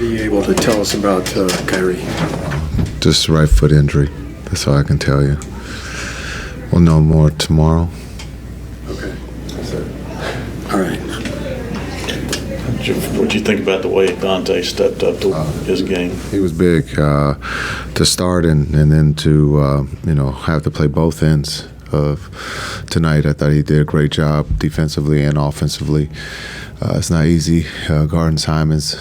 are you able to tell us about Kyrie? Just right foot injury. That's all I can tell you. We'll know more tomorrow. Okay. That's it. All right. What'd you think about the way Dante stepped up to his game? He was big to start and then to have to play both ends of tonight. I thought he did a great job defensively and offensively. It's not easy guarding Simons.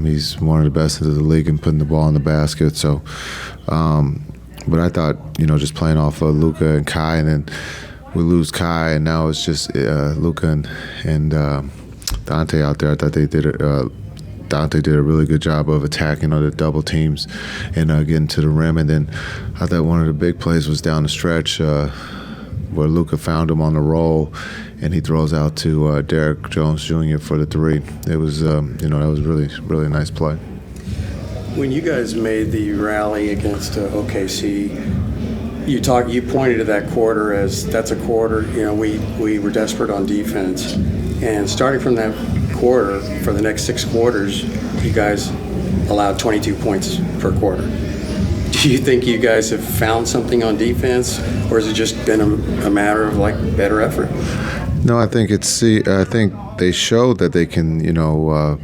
He's one of the best in the league in putting the ball in the basket. So, but I thought just playing off of Luka and Kai, and then we lose Kai, and now it's just Luka and Dante out there. I thought Dante did a really good job of attacking on the double teams and getting to the rim. And then I thought one of the big plays was down the stretch where Luka found him on the roll, and he throws out to Derrick Jones Jr. for the three. It was, that was really a nice play. When you guys made the rally against OKC, you pointed to that quarter as that's a quarter. We were desperate on defense, and starting from that quarter for the next 6 quarters, you guys allowed 22 points per quarter. Do you think you guys have found something on defense, or has it just been a matter of better effort? No, I think I think they showed that they can,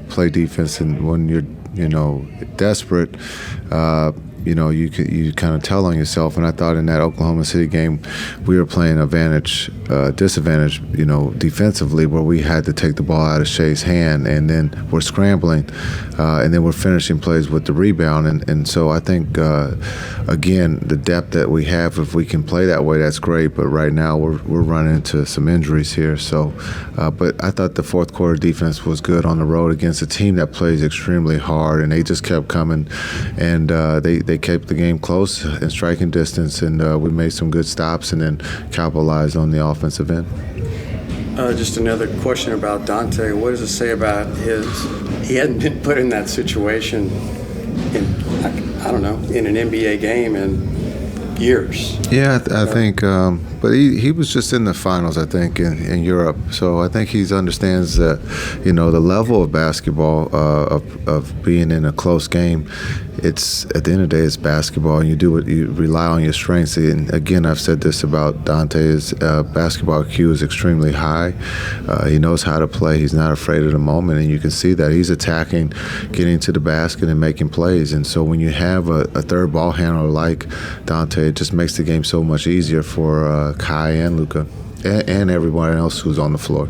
play defense, and when you're, desperate, you kind of tell on yourself. And I thought in that Oklahoma City game, we were playing disadvantage, defensively, where we had to take the ball out of Shea's hand, and then we're scrambling, and then we're finishing plays with the rebound. And so I think, again, the depth that we have, if we can play that way, that's great. But right now we're running into some injuries here. So, but I thought the fourth quarter defense was good on the road against a team that plays extremely hard, and they just kept coming, and they kept the game close in striking distance, and we made some good stops and then capitalized on the offensive end. Just another question about Dante. What does it say about he hadn't been put in that situation in an NBA game in years. Yeah, I think, but he was just in the finals, I think, in Europe. So I think he understands that, the level of basketball, of being in a close game. It's at the end of the day, it's basketball, and you rely on your strengths. And again, I've said this about Dante: his basketball IQ is extremely high. He knows how to play. He's not afraid of the moment, and you can see that he's attacking, getting to the basket, and making plays. And so when you have a third ball handler like Dante, it just makes the game so much easier for Kai and Luka and everyone else who's on the floor.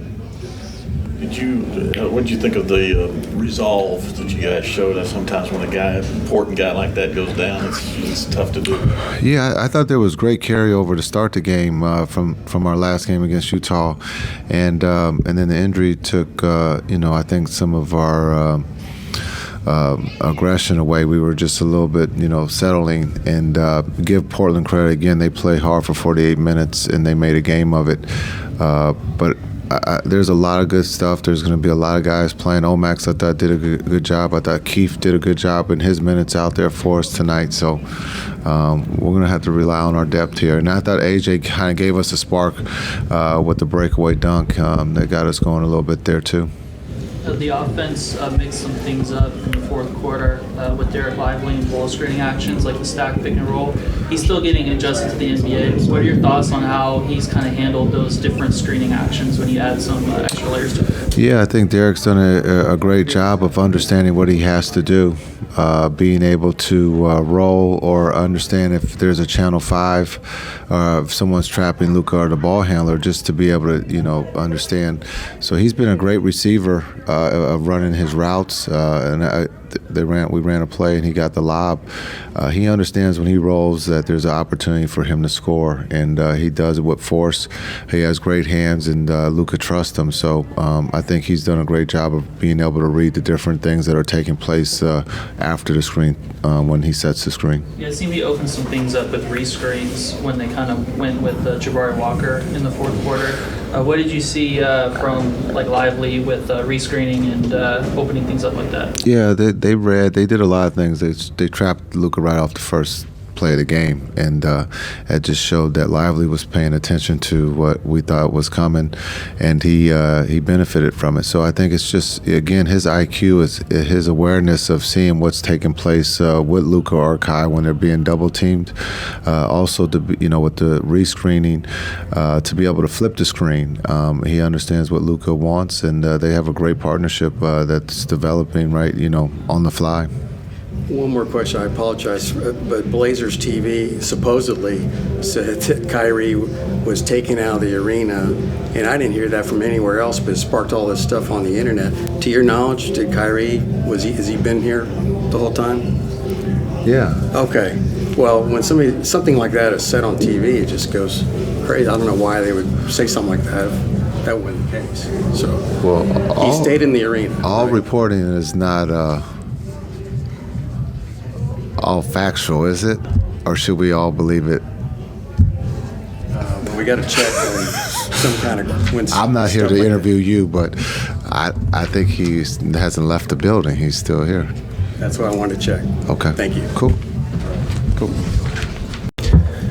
What did you think of the resolve that you guys showed? That sometimes when an important guy like that goes down, it's tough to do. Yeah, I thought there was great carryover to start the game from our last game against Utah, and then the injury took I think some of our aggression away. We were just a little bit settling, and give Portland credit again. They played hard for 48 minutes and they made a game of it, but. There's a lot of good stuff. There's going to be a lot of guys playing. Omax, I thought, did a good job. I thought Keith did a good job in his minutes out there for us tonight. So we're going to have to rely on our depth here. And I thought AJ kind of gave us a spark with the breakaway dunk that got us going a little bit there too. The offense mixed some things up in the fourth quarter with Derek Lively and ball screening actions like the stack pick and roll. He's still getting adjusted to the NBA. What are your thoughts on how he's kind of handled those different screening actions when you add some extra layers to it? Yeah, I think Derek's done a great job of understanding what he has to do, being able to roll or understand if there's a channel 5, if someone's trapping Luka or the ball handler, just to be able to understand. So he's been a great receiver of running his routes, and we ran a play and he got the lob. He understands when he rolls that there's an opportunity for him to score, and he does it with force. He has great hands, and Luka trusts him. So I think he's done a great job of being able to read the different things that are taking place after the screen when he sets the screen. Yeah, it seemed he opened some things up with rescreens when they kind of went with Jabari Walker in the fourth quarter. What did you see from Lively with rescreening and opening things up like that? Yeah, they did a lot of things. They trapped Luka right off the first play of the game, and it just showed that Lively was paying attention to what we thought was coming, and he benefited from it. So I think it's just, again, his IQ is his awareness of seeing what's taking place with Luka or Kai when they're being double teamed. Also, to be, with the rescreening, to be able to flip the screen. He understands what Luka wants, and they have a great partnership that's developing right, on the fly. One more question, I apologize, but Blazers TV supposedly said that Kyrie was taken out of the arena, and I didn't hear that from anywhere else, but it sparked all this stuff on the internet. To your knowledge, did Kyrie, has he been here the whole time? Yeah. Okay. Well, when something like that is said on TV, it just goes crazy. I don't know why they would say something like that if that wasn't the case. So, he stayed in the arena. All reporting is not all factual, is it? Or should we all believe it? We got to check on some kind of. I'm not here to interview you, but I think he hasn't left the building. He's still here. That's what I wanted to check. Okay. Thank you. Cool.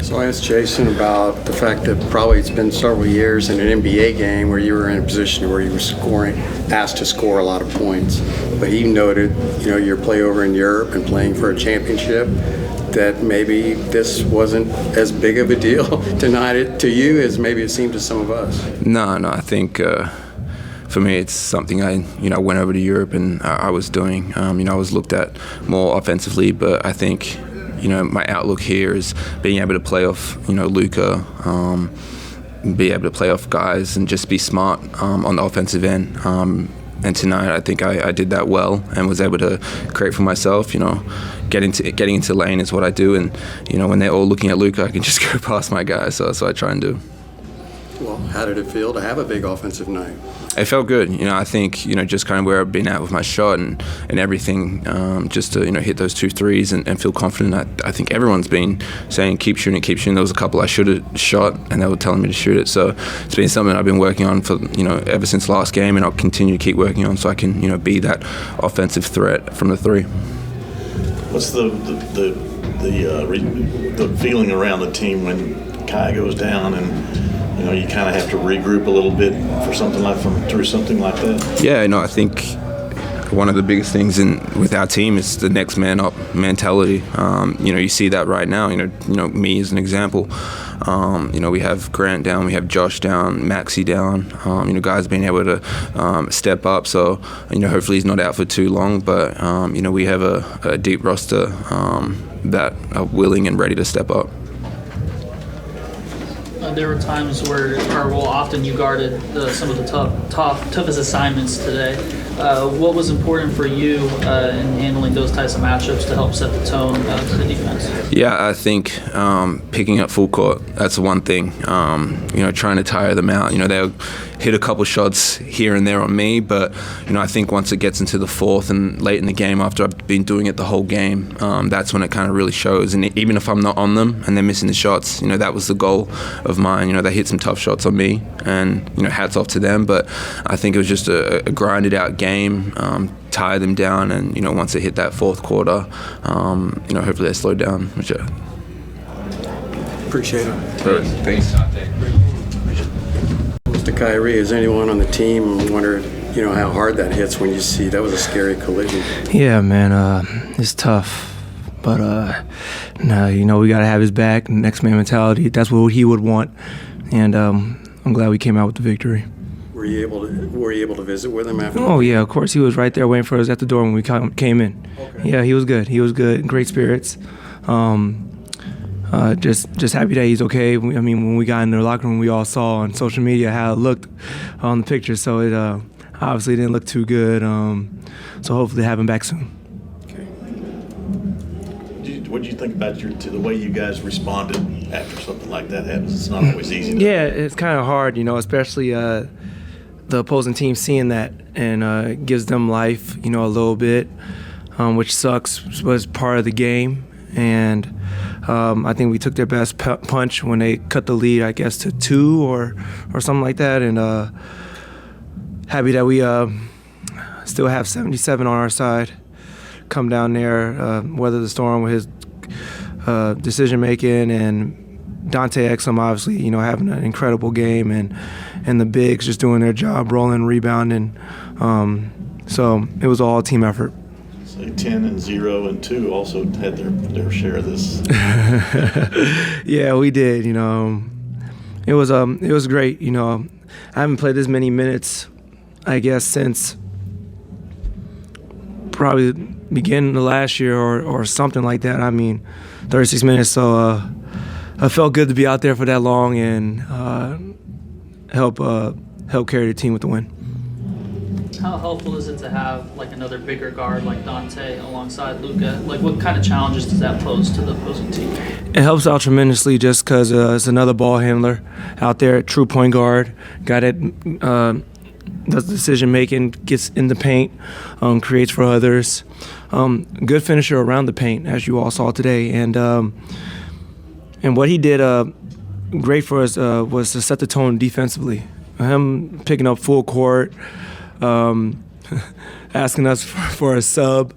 So I asked Jason about the fact that probably it's been several years in an NBA game where you were in a position where you were asked to score a lot of points. But he noted, your play over in Europe and playing for a championship, that maybe this wasn't as big of a deal to you as maybe it seemed to some of us. No, I think for me it's something I went over to Europe and I was doing. I was looked at more offensively, but I think my outlook here is being able to play off Luka, be able to play off guys and just be smart on the offensive end. And tonight I think I did that well and was able to create for myself. Getting into lane is what I do, and when they're all looking at Luka, I can just go past my guys. So that's what I try and do. Well, how did it feel to have a big offensive night? It felt good. I think just kind of where I've been at with my shot and everything, just to hit those 2 threes and feel confident. I think everyone's been saying keep shooting. There was a couple I should have shot and they were telling me to shoot it. So it's been something I've been working on for ever since last game, and I'll continue to keep working on so I can be that offensive threat from the 3. What's the feeling around the team when Kai goes down and you kind of have to regroup a little bit through something like that? Yeah, I think one of the biggest things with our team is the next man up mentality. You see that right now. Me as an example. We have Grant down, we have Josh down, Maxi down. Guys being able to step up. So hopefully he's not out for too long. But we have a deep roster that are willing and ready to step up. There were times often you guarded some of the toughest assignments today. What was important for you in handling those types of matchups to help set the tone to the defense? Yeah, I think picking up full court, that's one thing. Trying to tire them out. They'll hit a couple shots here and there on me, but I think once it gets into the 4th and late in the game, after I've been doing it the whole game, that's when it kind of really shows. And even if I'm not on them and they're missing the shots, that was the goal of mine. They hit some tough shots on me, and hats off to them. But I think it was just a grinded out game, tie them down, and once they hit that 4th quarter, hopefully they slowed down. Appreciate it. Thanks. Mr. Kyrie, is anyone on the team wondered, how hard that hits when you see that was a scary collision? Yeah, man, it's tough. But, we got to have his back, next man mentality. That's what he would want. And I'm glad we came out with the victory. Were you able to visit with him after? Oh, yeah, of course. He was right there waiting for us at the door when we came in. Okay. Yeah, he was good. Great spirits. Just happy that he's okay. When we got in the locker room, we all saw on social media how it looked on the picture. So it obviously didn't look too good. So hopefully have him back soon. What do you think about the way you guys responded after something like that happens? It's not always easy. Yeah, it's kind of hard, especially the opposing team seeing that, and gives them life, a little bit, which sucks, was part of the game. And I think we took their best punch when they cut the lead, I guess, to 2 or something like that. And happy that we still have 77 on our side. Come down there, weather the storm with his decision making, and Dante Exum obviously, having an incredible game, and the bigs just doing their job, rolling, rebounding. So it was all a team effort. Say 10 and 0 and 2 also had their share of this. Yeah, we did. It was great. I haven't played this many minutes, I guess, since probably beginning of last year or something like that. 36 minutes. So I felt good to be out there for that long and help carry the team with the win. How helpful is it to have like another bigger guard like Dante alongside Luka? Like, what kind of challenges does that pose to the opposing team? It helps out tremendously just because it's another ball handler out there, true point guard, guy that does decision making, gets in the paint, creates for others. Good finisher around the paint, as you all saw today, and what he did great for us was to set the tone defensively. Him picking up full court. Asking us for a sub,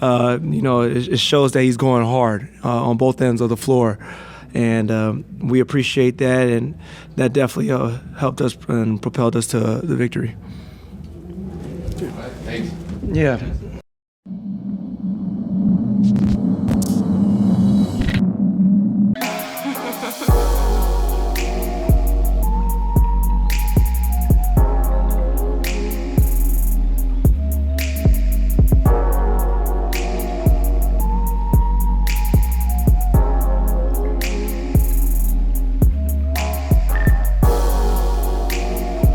it shows that he's going hard on both ends of the floor, and we appreciate that, and that definitely helped us and propelled us to the victory. Thanks. Yeah.